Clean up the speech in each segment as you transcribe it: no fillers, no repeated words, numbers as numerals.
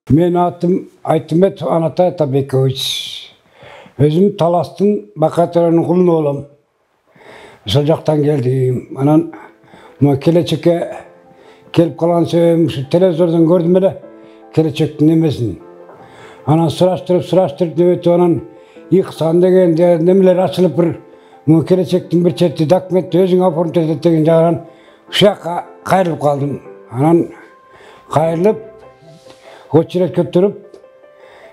Мен atım Aytmet Anatay Atabekovich. Özüm Talas'tın Bakatör'ün kulun oğlum. Сол жақтан келдім. Анан келечекке келіп қалған себебім телевизордан көрдім еле келечектің немесін. Анан сұраштырып небетіп анан иқсан деген немелер ашылып бір келечектің бір четті документті өзің оформить етеді деген жағынан ұшаққа қайырылып қалдым. Анан қайырылып очередке тұрып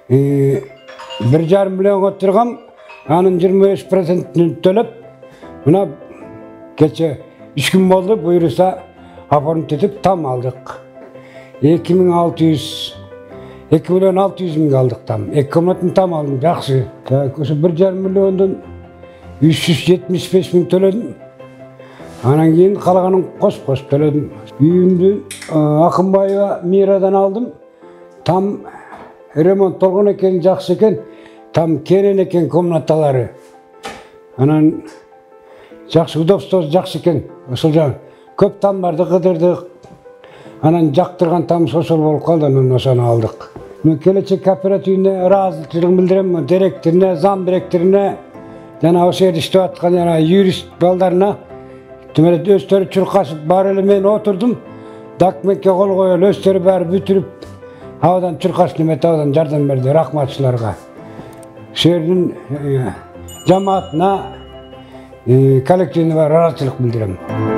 1,5 миллион отырғам, анын 25%-ін төлеп, мына кеше 3 күн болды, бұйырса оформить етіп там алдық. 2 миллион 600 мың алдық там. 2 комнатын там алдым, жақсы. Осы 1,5 миллиондан 375 мың төледім. Анан кейін қалғанын қос төледім. Үйімді Ақынбаева Мирадан алдым. Там ремонт толған екен, жақсы екен. Там керен екен комнаталары. Анан жақсы, удобствосы жақсы екен. Осыл жаң көп тамбарды қыдырдық. Анан жақтырған там сосыл болып қалды, анан осыны алдық. Мен келечек кооперативіне разылығын білдіремін. Директоріне, зам директоріне, жана осы жерде іштеп атқан юрист балдарына өстері чұрқасып бар елі мен отырдым. Документке қол қойып, өстері бәрі бүтіріп, аудан чұрқас немет аудан жардам берді рахматшыларға. Шердің жамаатына коллективіне бар разылық білдіремін.